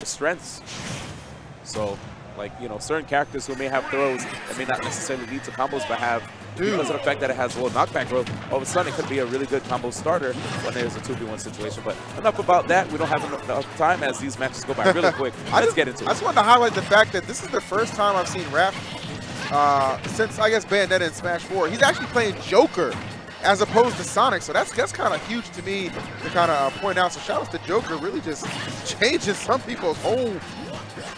strengths. So, like, you know, certain characters who may have throws that may not necessarily lead to combos, but have, because of the fact that it has low knockback growth, all of a sudden it could be a really good combo starter when there's a 2v1 situation. But enough about that. We don't have enough time as these matches go by really quick. Let's get into it. I just wanted to highlight the fact that this is the first time I've seen Raph since, I guess, Bayonetta and Smash 4. He's actually playing Joker as opposed to Sonic, so that's kind of huge to me to kind of point out. So shout out to Joker, really just changes some people's whole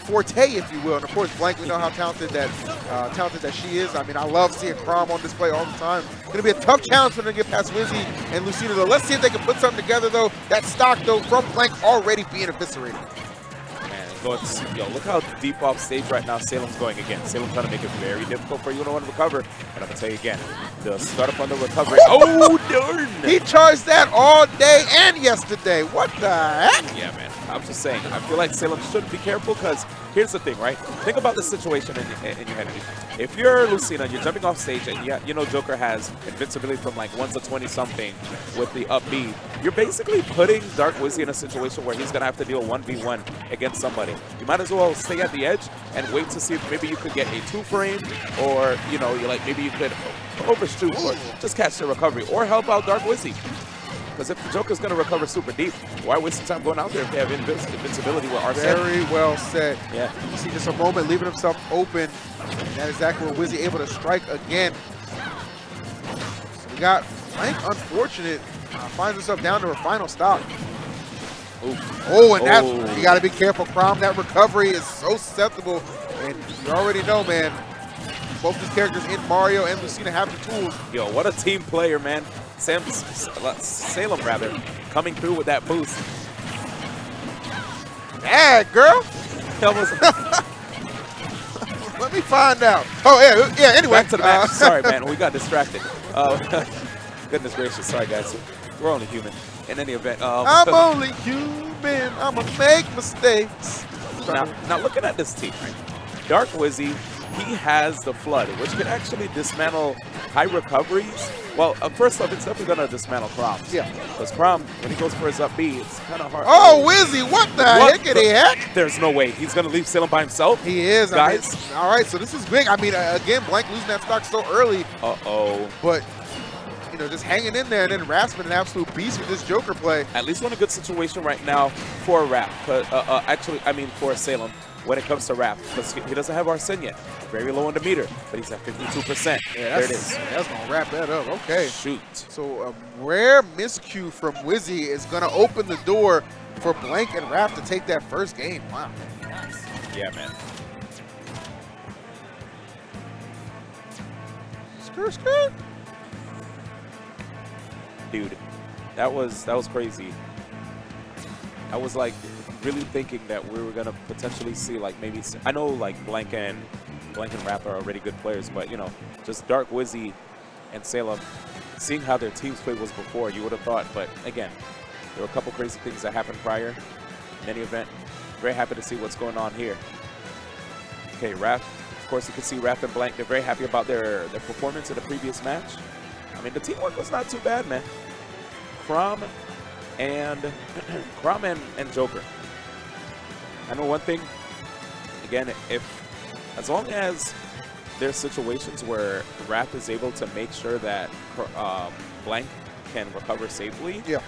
forte, if you will. And of course, Blank, we know how talented that she is. I mean, I love seeing Crom on display all the time. Going to be a tough challenge for them to get past Wizzy and Lucina, though. Let's see if they can put something together, though. That stock, though, from Blank already being eviscerated. Yo, look how deep off stage right now Salem's going again. Salem's trying to make it very difficult for you to recover. And I'm going to tell you again, the startup on the recovery. Oh, darn! He charged that all day and yesterday. What the heck? Yeah, man. I'm just saying, I feel like Salem should be careful because here's the thing, right? Think about the situation in your head. If you're Lucina, you're jumping off stage and you know Joker has invincibility from like 1 to 20 something with the up B, you're basically putting Dark Wizzy in a situation where he's going to have to deal 1v1 against somebody. You might as well stay at the edge and wait to see if maybe you could get a 2-frame, or, you know, maybe you could overshoot or just catch the recovery or help out Dark Wizzy. Because if the Joker's going to recover super deep, why waste time going out there if they have invincibility with Arsene? Very well said. Yeah. You see just a moment leaving himself open. And that is exactly where Wizzy able to strike again. So we got Blank, unfortunate, finds himself down to her final stop. Ooh. Oh, and that, you got to be careful, Crom. That recovery is so susceptible. And you already know, man, both these characters in Mario and Lucina have the tools. Yo, what a team player, man. Salem, rather, coming through with that boost. Yeah, girl. Let me find out. Oh, yeah, anyway. Back to the match. Sorry, man. We got distracted. Goodness gracious. Sorry, guys. We're only human. In any event. I'm only human. I'm going to make mistakes. Now, looking at this team, right? Dark Wizzy, he has the Flood, which can actually dismantle high recoveries. Well, first off, it's definitely going to dismantle Crom. Yeah. Because Crom, when he goes for his up B, it's kind of hard. Oh, Wizzy, what the heck? There's no way. He's going to leave Salem by himself. He is. Guys. I mean, all right, so this is big. I mean, again, Blank losing that stock so early. Uh-oh. But, you know, just hanging in there, and then Raspin an absolute beast with this Joker play. At least we're in a good situation right now for Rap. Actually, I mean for Salem. When it comes to Rap, because he doesn't have Arsene yet. Very low on the meter, but he's at 52%. Yeah, there it is. That's going to wrap that up. Okay. Shoot. So a rare miscue from Wizzy is going to open the door for Blank and Rap to take that first game. Wow. Yeah, man. Skirt, skirt. Dude, that was crazy. I was like really thinking that we were gonna potentially see like maybe, I know like Blank and Rap are already good players, but you know, just Dark Wizzy and Salem, seeing how their teams played was before, you would have thought. But again, there were a couple crazy things that happened prior. In any event, very happy to see what's going on here. Okay, Rap, of course you can see Rap and Blank, they're very happy about their performance in the previous match. I mean, the teamwork was not too bad, man. Crom and Joker. I know one thing, again, as long as there's situations where Rap is able to make sure that Blank can recover safely, yeah,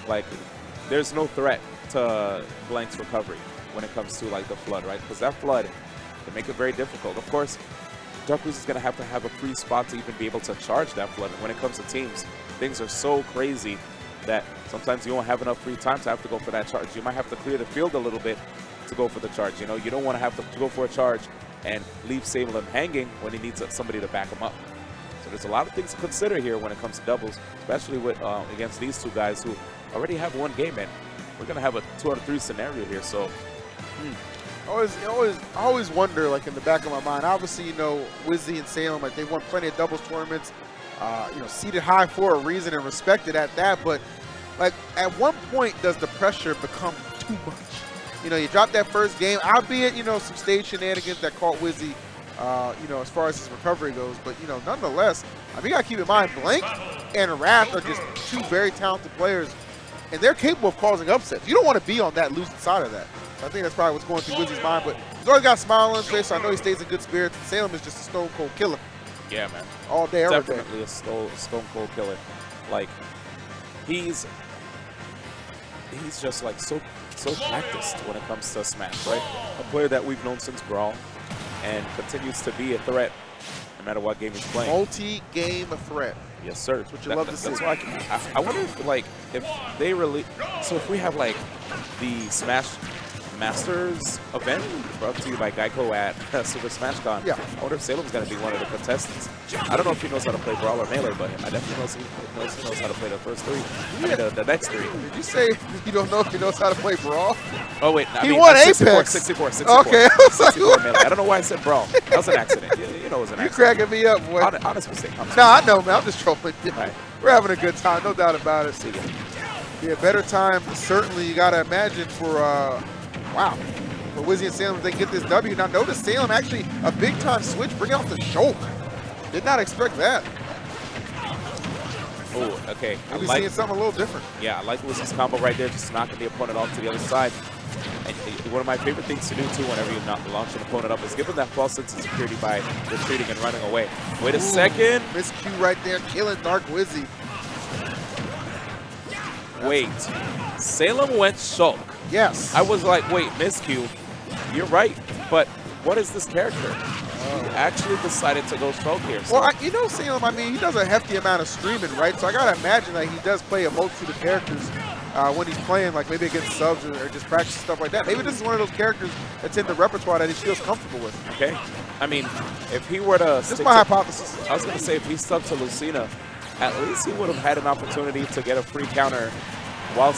like there's no threat to Blank's recovery when it comes to like the Flood, right? Because that Flood can make it very difficult. Of course, Dark Wizzy is going to have a free spot to even be able to charge that Flood. And when it comes to teams, things are so crazy that sometimes you won't have enough free time to have to go for that charge. You might have to clear the field a little bit to go for the charge. You know, you don't want to have to go for a charge and leave Salem hanging when he needs somebody to back him up. So there's a lot of things to consider here when it comes to doubles, especially with against these two guys who already have one game in. We're going to have a 2-out-of-3 scenario here, so... I always wonder, like in the back of my mind, obviously, you know, Wizzy and Salem, like they've won plenty of doubles tournaments, you know, seated high for a reason and respected at that, but like at one point does the pressure become too much? You know, you drop that first game, albeit, you know, some stage shenanigans that caught Wizzy, you know, as far as his recovery goes, but, you know, nonetheless, I mean, you gotta keep in mind, Blank and Wrath are just two very talented players, and they're capable of causing upsets. You don't want to be on that losing side of that. So I think that's probably what's going through Wizzy's mind. But he's always got a smile on his face, so I know he stays in good spirits. Salem is just a stone cold killer. Yeah, man. All day, every day. Definitely a stone cold killer. Like, he's just like so practiced when it comes to Smash, right? A player that we've known since Brawl and continues to be a threat no matter what game he's playing. Multi-game threat. Yes, sir. That's what you love to see. That's why I wonder if, like, if they really, so if we have, like, the Smash Masters event brought to you by Geico at Super Smash Con. Yeah. I wonder if Salem's going to be one of the contestants. I don't know if he knows how to play Brawl or Melee, but I definitely knows he knows how to play the first three. Yeah. I mean, the next three. Did you say you don't know if he knows how to play Brawl? Oh, wait. He won Apex. 64. Okay. 64 Melee. I don't know why I said Brawl. That was an accident. You know it was an accident. You cracking me up, boy. Honest mistake. No, I know, man. I'm just trolling. Right. We're having a good time, no doubt about it. See ya. Yeah, better time, certainly, you got to imagine for, wow, for Wizzy and Salem if they get this W. Now, notice Salem actually a big-time switch, bring out the choke. Did not expect that. Oh, okay. We'll be seeing something a little different. Yeah, I like Wizzy's combo right there, just knocking the opponent off to the other side. And one of my favorite things to do, too, whenever you launch an opponent up is give them that false sense of security by retreating and running away. Wait a second. Miscue right there, killing Dark Wizzy. Wait. Salem went Shulk. Yes. I was like, wait, miscue. You're right, but what is this character? He actually decided to go Shulk here. So. Well, you know Salem, I mean, he does a hefty amount of streaming, right? So I got to imagine that he does play a multitude of characters when he's playing, like maybe against subs or just practice stuff like that. Maybe this is one of those characters that's in the repertoire that he feels comfortable with. Okay. I mean, if he were to... That's my hypothesis. I was going to say, if he stuck to Lucina, at least he would have had an opportunity to get a free counter while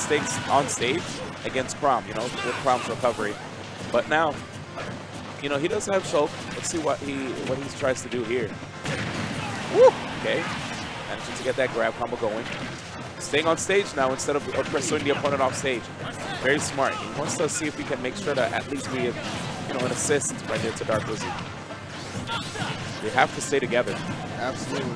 on stage against Crom, you know, with Crom's recovery. But now, you know, he does have Shulk. Let's see what he tries to do here. Woo! Okay. Managing to get that grab combo going. Staying on stage now instead of pursuing the opponent off stage. Very smart. He wants to see if he can make sure to at least be, you know, an assist right there to Dark Wizzy. They have to stay together. Absolutely.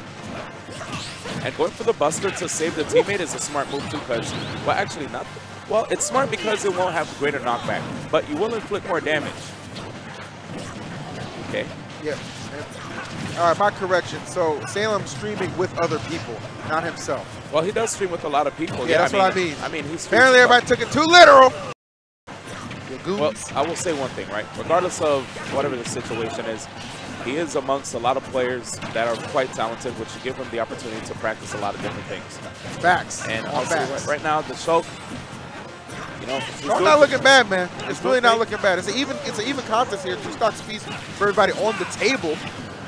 And going for the Buster to save the teammate is a smart move too, because, well, actually not. Well, it's smart because it won't have greater knockback, but you will inflict more damage. Okay. Yeah. All right, my correction. So Salem streaming with other people, not himself. Well, he does stream with a lot of people. Yeah, that's what I mean. I mean, he's apparently everybody took it too literal. Well, I will say one thing, right? Regardless of whatever the situation is, he is amongst a lot of players that are quite talented, which give him the opportunity to practice a lot of different things. Facts. And also right now, the Shulk, you know, Shulk not looking bad, man. It's really not looking bad. It's an even contest here. 2 stocks apiece for everybody on the table.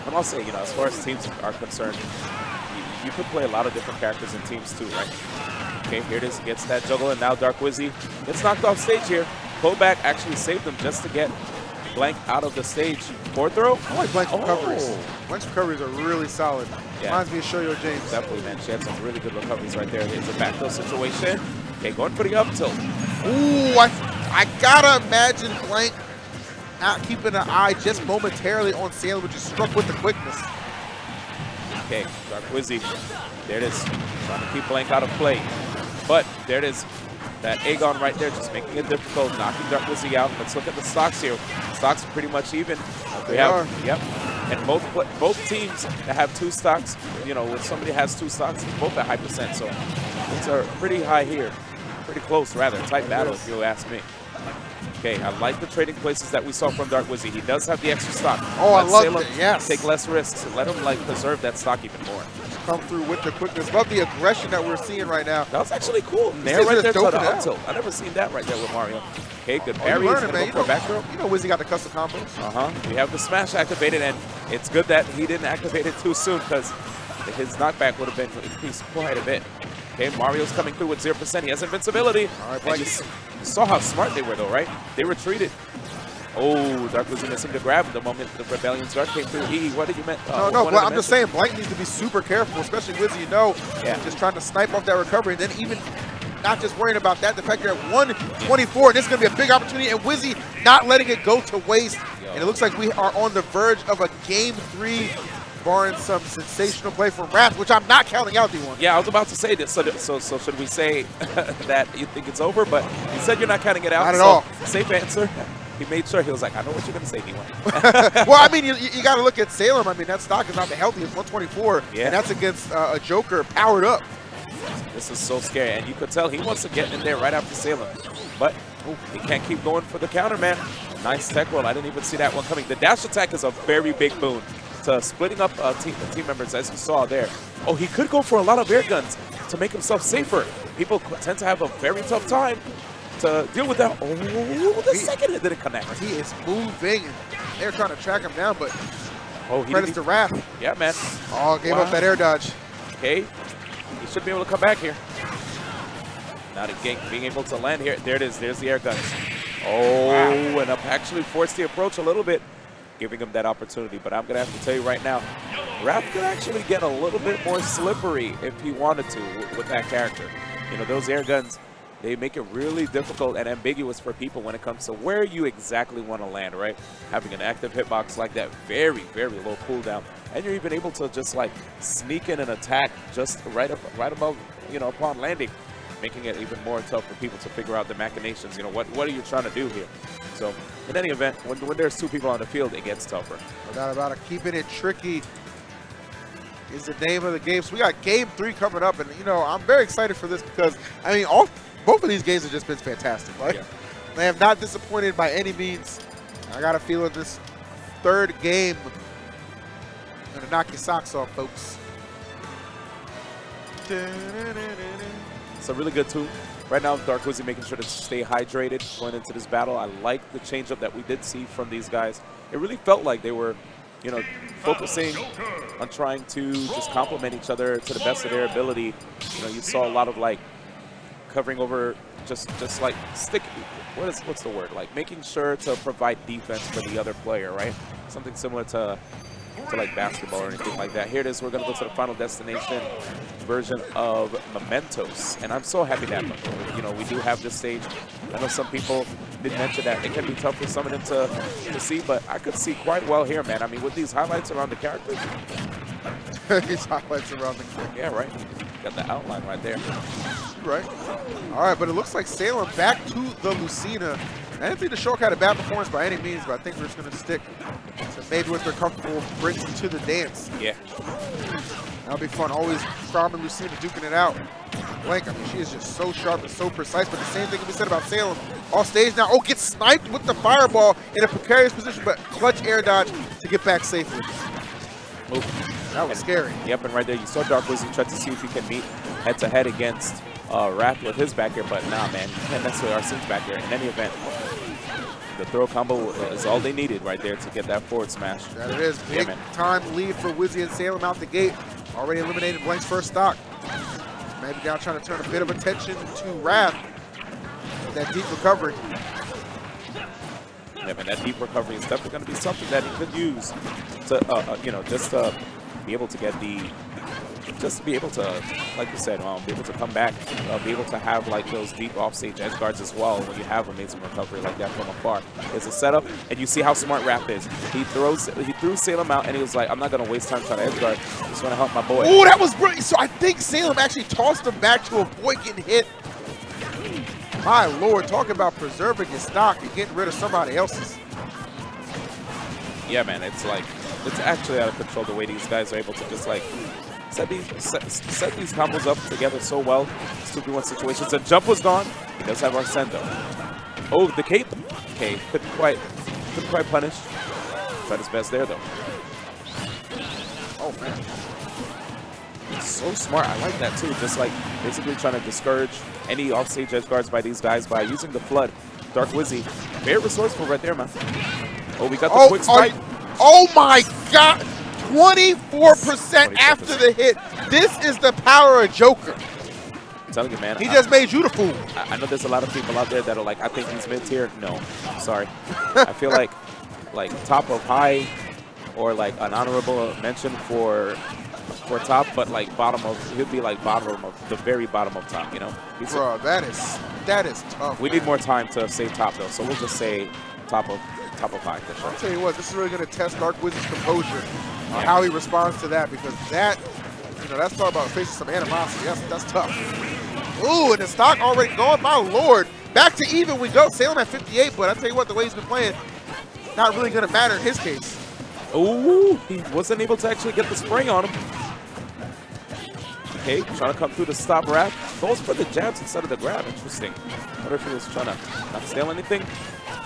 And I'll say, you know, as far as teams are concerned, you could play a lot of different characters in teams too, right? Okay, here it is. He gets that juggle, and now Dark Wizzy gets knocked off stage here. Pullback actually saved him just to get Blank out of the stage. Forward throw? I like Blank's recoveries. Blank's recoveries are really solid. Yeah. Reminds me of Shoyo James. Definitely, man. She had some really good recoveries right there. It's a back throw situation. Okay, going for the up tilt. Ooh, I gotta imagine Blank not keeping an eye just momentarily on Salem, which is struck with the quickness. Okay, Dark Wizzy. There it is. Trying to keep Blank out of play. But there it is. That Aegon right there just making it difficult, knocking Dark Wizzy out. Let's look at the stocks here. Stocks are pretty much even. They are. Yep. And both teams that have 2 stocks, you know, when somebody has 2 stocks, it's both at high percent. So things are pretty high here. Pretty close, rather. Tight battle, if you ask me. Okay, I like the trading places that we saw from Dark Wizzy. He does have the extra stock. Oh, I love it, yes. Take less risks and let him, like, preserve that stock even more. Come through with the quickness. Love the aggression that we're seeing right now. That was actually cool. Nair right there to the up tilt. I never seen that right there with Mario. Okay, good parry. He's gonna go for a back throw. You know Wizzy got the custom combos. We have the smash activated, and it's good that he didn't activate it too soon because his knockback would have been increased quite a bit. Okay, Mario's coming through with 0%. He has invincibility. All right, and you saw how smart they were, though, right? They retreated. Oh, Dark Wizzy missing the grab the moment the Rebellion's Dark came through. What did you mean? No, but I'm just saying, Blank needs to be super careful, especially Wizzy, you know, just trying to snipe off that recovery. And then even not just worrying about that, the fact you're at 124, and this is going to be a big opportunity, and Wizzy not letting it go to waste. And it looks like we are on the verge of a Game 3 barring some sensational play from Wrath, which I'm not counting out, D1. Yeah, I was about to say this. So should we say that you think it's over? But you said you're not counting it out. Not at all. Safe answer. He made sure. He was like, I know what you're going to say, D1. Well, I mean, you got to look at Salem. I mean, that stock is not the healthiest, 124, yeah. and that's against a Joker powered up. This is so scary, and you could tell he wants to get in there right after Salem. But he can't keep going for the counter, man. Nice tech roll. I didn't even see that one coming. The dash attack is a very big boon to splitting up team members, as you saw there. Oh, he could go for a lot of air guns to make himself safer. People tend to have a very tough time to deal with that. Oh, the second hit didn't connect. He is moving, and they're trying to track him down, but credits to Wrath. Yeah, man. Oh, gave up that air dodge. Okay, he should be able to come back here. Now being able to land here. There it is. There's the air guns. Oh, wow. And up actually forced the approach a little bit, giving him that opportunity. But I'm going to have to tell you right now, Wrath could actually get a little bit more slippery if he wanted to with that character. You know, those air guns, they make it really difficult and ambiguous for people when it comes to where you exactly want to land, right? Having an active hitbox like that, very, very low cooldown. And you're even able to just like sneak in an attack just right above, you know, upon landing, making it even more tough for people to figure out the machinations. You know, what are you trying to do here? So in any event, when there's two people on the field, it gets tougher. No doubt about it. Keeping it tricky is the name of the game. So we got game 3 coming up, and you know, I'm very excited for this because I mean, both of these games have just been fantastic. Like, yeah. They have not disappointed by any means. I got a feeling this third game is gonna knock your socks off, folks. It's a really good tool. Right now, Dark Wizzy making sure to stay hydrated going into this battle. I like the changeup that we did see from these guys. It really felt like they were, you know, focusing on trying to just complement each other to the best of their ability. You know, you saw a lot of like covering over, just like what's the word? Like making sure to provide defense for the other player, right? Something similar to like basketball or anything like that. Here it is. We're going to go to the Final Destination version of Mementos. And I'm so happy that, you know, we do have this stage. I know some people did mention that it can be tough for some of them to see, but I could see quite well here, man. I mean, with these highlights around the characters. These highlights around the characters. Yeah, right. Got the outline right there. Right. All right, but it looks like Salem back to the Lucina. I didn't think the Shulk had a bad performance by any means, but I think we're just going to stick to maybe what they're comfortable brings them to the dance. Yeah. That'll be fun. Always Carmen Lucina duking it out. Blank, I mean, she is just so sharp and so precise, but the same thing can be said about Salem. Off stage now. Oh, gets sniped with the fireball in a precarious position, but clutch air dodge to get back safely. Oof. That was scary. Yep, and right there you saw Dark Wizzy try to see if he can meet head-to-head against Wrath with his back here, but nah, man, you can't necessarily Arsene's back here. In any event, the throw combo is all they needed right there to get that forward smash. That it is. Big time lead for Wizzy and Salem out the gate. Already eliminated Blank's first stock. Maybe now trying to turn a bit of attention to Wrath. That deep recovery. Yeah, man, that deep recovery is definitely going to be something that he could use to, you know, just to be able to get the, just to be able to, like you said, be able to come back, be able to have like those deep offstage edge guards as well when you have amazing recovery like that from afar. It's a setup, and you see how smart Wrath is. He threw Salem out, and he was like, I'm not going to waste time trying to edge guard. I just want to help my boy. Oh, that was brilliant. So I think Salem actually tossed him back to avoid getting hit. My Lord, talk about preserving your stock and getting rid of somebody else's. Yeah, man, it's like, it's actually out of control the way these guys are able to just like set these combos up together so well. 2v1 situations. The jump was gone. He does have Arsene though. Oh, the cape. Okay, couldn't quite punish. Tried his best there though. Oh man. It's so smart. I like that too. Just like basically trying to discourage any offstage edge guards by these guys by using the flood. Dark Wizzy, very resourceful right there, man. Oh, we got the quick spike. Oh my God! 24% after the hit. This is the power of Joker. I'm telling you, man. He just made you the fool. I know there's a lot of people out there that are like, I think he's mid-tier. No, I'm sorry. I feel like top of high or like an honorable mention for top, but like bottom of, he'll be like bottom of the very bottom of top, you know? Bro, that is tough. We need more time to say top though, so we'll just say top of top of high for sure. I'll tell you what, this is really going to test Dark Wizzy's composure, how he responds to that, because that, you know, that's talking about facing some animosity. That's tough. Ooh, and the stock already going, my lord. Back to even we go. Salem at 58, but I tell you what, the way he's been playing, not really going to matter in his case. Ooh, he wasn't able to actually get the spring on him. Okay, trying to come through the stop wrap. Goes for the jabs instead of the grab. Interesting. I wonder if he was trying to not steal anything.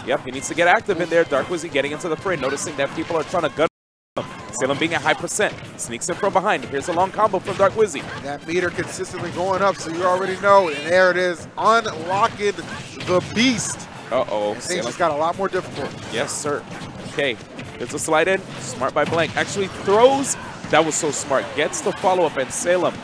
Yep, he needs to get active in there. Dark Wizzy getting into the fray, noticing that people are trying to gun him. Salem being a high percent. Sneaks in from behind. Here's a long combo from Dark Wizzy. That meter consistently going up, so you already know. And there it is, unlocking the beast. Uh-oh. Things just got a lot more difficult. Yes, sir. Okay, there's a slide in. Smart by Blank. Actually throws. That was so smart. Gets the follow-up, and Salem,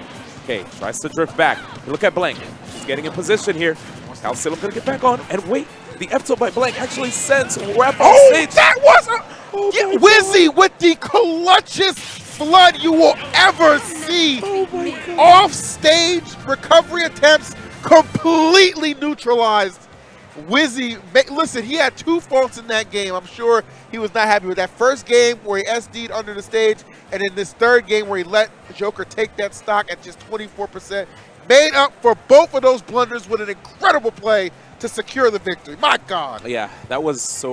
okay, tries to drift back. Look at Blank. He's getting in position here. Now Salem gonna get back on, and wait. The F-tilt by Blank actually sends Wrap on stage. That was a Wizzy with the clutchest flood you will ever see. Oh my God. Off-stage recovery attempts completely neutralized. Wizzy, listen, he had 2 faults in that game. I'm sure he was not happy with that first game where he SD'd under the stage, and in this third game where he let Joker take that stock at just 24%. Made up for both of those blunders with an incredible play to secure the victory. My God. Yeah, that was so